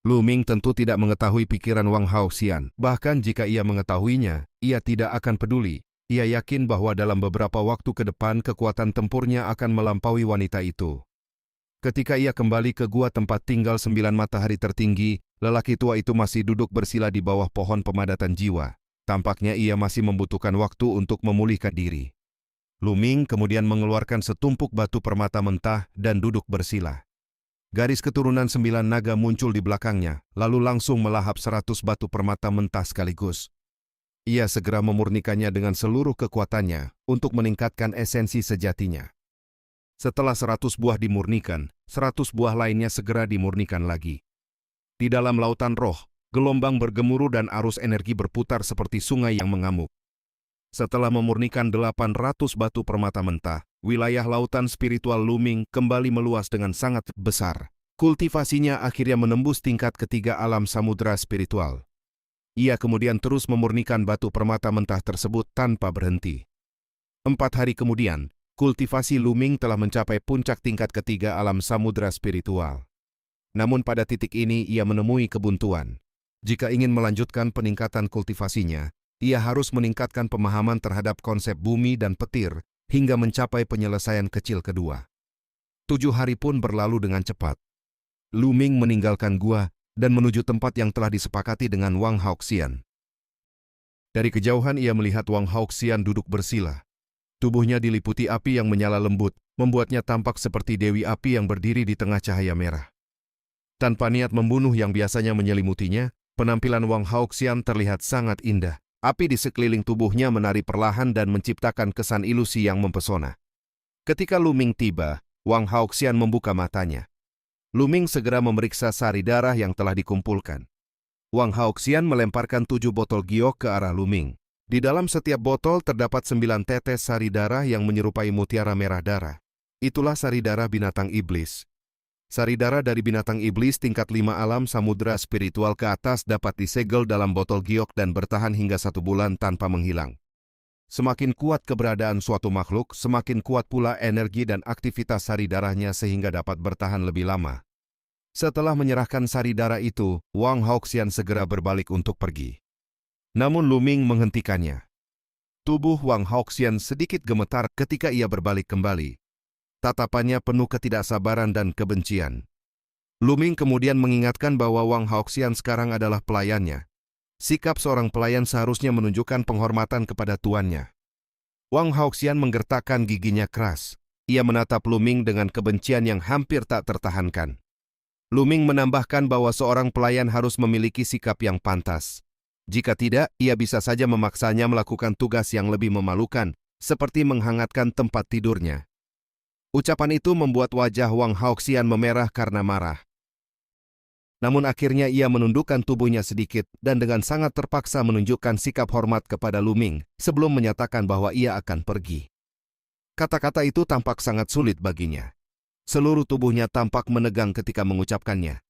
Lu Ming tentu tidak mengetahui pikiran Wang Haoxian. Bahkan jika ia mengetahuinya, ia tidak akan peduli. Ia yakin bahwa dalam beberapa waktu ke depan kekuatan tempurnya akan melampaui wanita itu. Ketika ia kembali ke gua tempat tinggal 9 matahari tertinggi, lelaki tua itu masih duduk bersila di bawah pohon pemadatan jiwa. Tampaknya ia masih membutuhkan waktu untuk memulihkan diri. Lu Ming kemudian mengeluarkan setumpuk batu permata mentah dan duduk bersila. Garis keturunan 9 naga muncul di belakangnya, lalu langsung melahap 100 batu permata mentah sekaligus. Ia segera memurnikannya dengan seluruh kekuatannya untuk meningkatkan esensi sejatinya. Setelah 100 buah dimurnikan, 100 buah lainnya segera dimurnikan lagi. Di dalam lautan roh, gelombang bergemuruh dan arus energi berputar seperti sungai yang mengamuk. Setelah memurnikan 800 batu permata mentah, wilayah lautan spiritual Lu Ming kembali meluas dengan sangat besar. Kultivasinya akhirnya menembus tingkat ketiga alam samudera spiritual. Ia kemudian terus memurnikan batu permata mentah tersebut tanpa berhenti. 4 hari kemudian, kultivasi Lu Ming telah mencapai puncak tingkat ketiga alam samudera spiritual. Namun pada titik ini ia menemui kebuntuan. Jika ingin melanjutkan peningkatan kultivasinya, ia harus meningkatkan pemahaman terhadap konsep bumi dan petir hingga mencapai penyelesaian kecil kedua. 7 hari pun berlalu dengan cepat. Lu Ming meninggalkan gua dan menuju tempat yang telah disepakati dengan Wang Haoxian. Dari kejauhan ia melihat Wang Haoxian duduk bersila. Tubuhnya diliputi api yang menyala lembut, membuatnya tampak seperti dewi api yang berdiri di tengah cahaya merah. Tanpa niat membunuh yang biasanya menyelimutinya, penampilan Wang Haoxian terlihat sangat indah. Api di sekeliling tubuhnya menari perlahan dan menciptakan kesan ilusi yang mempesona. Ketika Lu Ming tiba, Wang Haoxian membuka matanya. Lu Ming segera memeriksa sari darah yang telah dikumpulkan. Wang Haoxian melemparkan 7 botol giok ke arah Lu Ming. Di dalam setiap botol terdapat 9 tetes sari darah yang menyerupai mutiara merah darah. Itulah sari darah binatang iblis. Sari darah dari binatang iblis tingkat 5 alam samudera spiritual ke atas dapat disegel dalam botol giok dan bertahan hingga 1 bulan tanpa menghilang. Semakin kuat keberadaan suatu makhluk, semakin kuat pula energi dan aktivitas sari darahnya sehingga dapat bertahan lebih lama. Setelah menyerahkan sari darah itu, Wang Haoxian segera berbalik untuk pergi. Namun Lu Ming menghentikannya. Tubuh Wang Haoxian sedikit gemetar ketika ia berbalik kembali. Tatapannya penuh ketidaksabaran dan kebencian. Lu Ming kemudian mengingatkan bahwa Wang Haoxian sekarang adalah pelayannya. Sikap seorang pelayan seharusnya menunjukkan penghormatan kepada tuannya. Wang Haoxian menggertakkan giginya keras. Ia menatap Lu Ming dengan kebencian yang hampir tak tertahankan. Lu Ming menambahkan bahwa seorang pelayan harus memiliki sikap yang pantas. Jika tidak, ia bisa saja memaksanya melakukan tugas yang lebih memalukan, seperti menghangatkan tempat tidurnya. Ucapan itu membuat wajah Wang Haoxian memerah karena marah. Namun akhirnya ia menundukkan tubuhnya sedikit dan dengan sangat terpaksa menunjukkan sikap hormat kepada Luming sebelum menyatakan bahwa ia akan pergi. Kata-kata itu tampak sangat sulit baginya. Seluruh tubuhnya tampak menegang ketika mengucapkannya.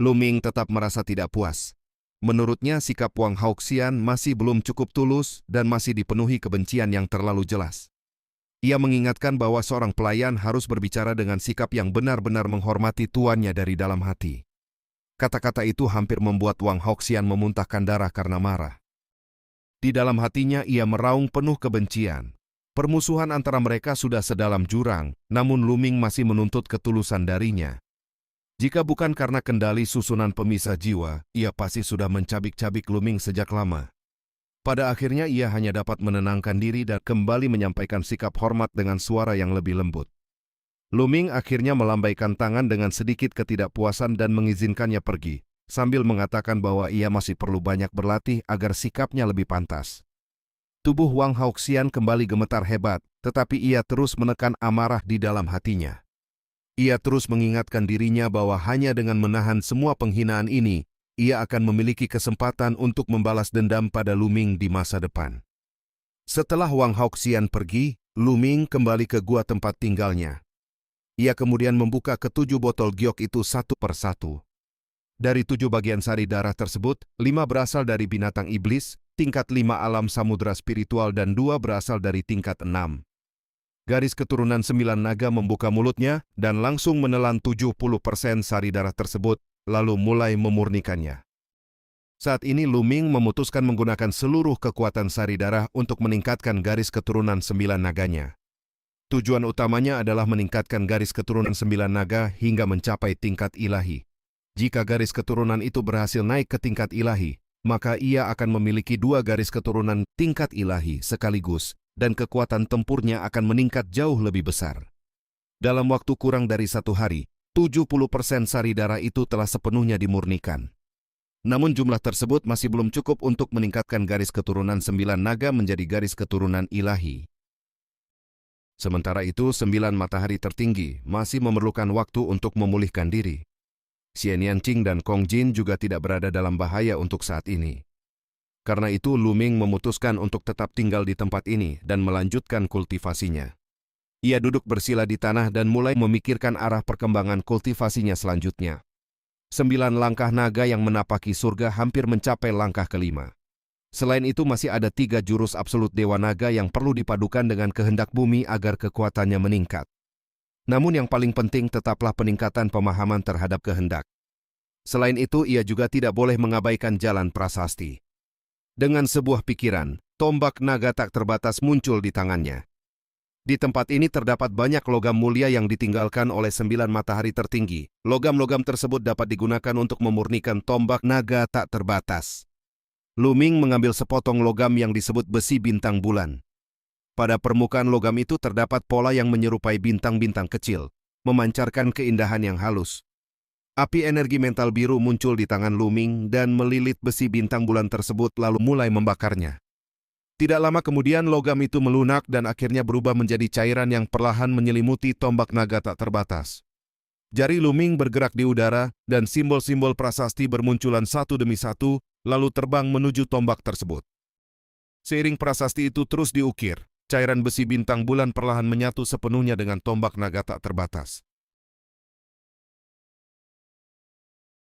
Luming tetap merasa tidak puas. Menurutnya sikap Wang Hauxian masih belum cukup tulus dan masih dipenuhi kebencian yang terlalu jelas. Ia mengingatkan bahwa seorang pelayan harus berbicara dengan sikap yang benar-benar menghormati tuannya dari dalam hati. Kata-kata itu hampir membuat Wang Hauxian memuntahkan darah karena marah. Di dalam hatinya ia meraung penuh kebencian. Permusuhan antara mereka sudah sedalam jurang, namun Luming masih menuntut ketulusan darinya. Jika bukan karena kendali susunan pemisah jiwa, ia pasti sudah mencabik-cabik Luming sejak lama. Pada akhirnya ia hanya dapat menenangkan diri dan kembali menyampaikan sikap hormat dengan suara yang lebih lembut. Luming akhirnya melambaikan tangan dengan sedikit ketidakpuasan dan mengizinkannya pergi, sambil mengatakan bahwa ia masih perlu banyak berlatih agar sikapnya lebih pantas. Tubuh Wang Hauxian kembali gemetar hebat, tetapi ia terus menekan amarah di dalam hatinya. Ia terus mengingatkan dirinya bahwa hanya dengan menahan semua penghinaan ini, ia akan memiliki kesempatan untuk membalas dendam pada Luming di masa depan. Setelah Wang Hauxian pergi, Luming kembali ke gua tempat tinggalnya. Ia kemudian membuka ke-7 botol giok itu satu persatu. Dari 7 bagian sari darah tersebut, 5 berasal dari binatang iblis, tingkat 5 alam samudra spiritual dan 2 berasal dari tingkat 6. Garis keturunan 9 naga membuka mulutnya dan langsung menelan 70% sari darah tersebut, lalu mulai memurnikannya. Saat ini Luming memutuskan menggunakan seluruh kekuatan sari darah untuk meningkatkan garis keturunan 9 naganya. Tujuan utamanya adalah meningkatkan garis keturunan 9 naga hingga mencapai tingkat ilahi. Jika garis keturunan itu berhasil naik ke tingkat ilahi, maka ia akan memiliki 2 garis keturunan tingkat ilahi sekaligus, dan kekuatan tempurnya akan meningkat jauh lebih besar. Dalam waktu kurang dari 1 hari, 70% sari darah itu telah sepenuhnya dimurnikan. Namun jumlah tersebut masih belum cukup untuk meningkatkan garis keturunan 9 naga menjadi garis keturunan ilahi. Sementara itu, 9 matahari tertinggi masih memerlukan waktu untuk memulihkan diri. Xian Yanqing dan Kong Jin juga tidak berada dalam bahaya untuk saat ini. Karena itu, Luming memutuskan untuk tetap tinggal di tempat ini dan melanjutkan kultivasinya. Ia duduk bersila di tanah dan mulai memikirkan arah perkembangan kultivasinya selanjutnya. 9 langkah naga yang menapaki surga hampir mencapai langkah ke-5. Selain itu masih ada 3 jurus absolut Dewa Naga yang perlu dipadukan dengan kehendak bumi agar kekuatannya meningkat. Namun yang paling penting tetaplah peningkatan pemahaman terhadap kehendak. Selain itu ia juga tidak boleh mengabaikan jalan prasasti. Dengan sebuah pikiran, tombak naga tak terbatas muncul di tangannya. Di tempat ini terdapat banyak logam mulia yang ditinggalkan oleh 9 matahari tertinggi. Logam-logam tersebut dapat digunakan untuk memurnikan tombak naga tak terbatas. Luming mengambil sepotong logam yang disebut besi bintang bulan. Pada permukaan logam itu terdapat pola yang menyerupai bintang-bintang kecil, memancarkan keindahan yang halus. Api energi mental biru muncul di tangan Luming dan melilit besi bintang bulan tersebut lalu mulai membakarnya. Tidak lama kemudian logam itu melunak dan akhirnya berubah menjadi cairan yang perlahan menyelimuti tombak naga tak terbatas. Jari Luming bergerak di udara dan simbol-simbol prasasti bermunculan satu demi satu, lalu terbang menuju tombak tersebut. Seiring prasasti itu terus diukir, cairan besi bintang bulan perlahan menyatu sepenuhnya dengan tombak naga tak terbatas.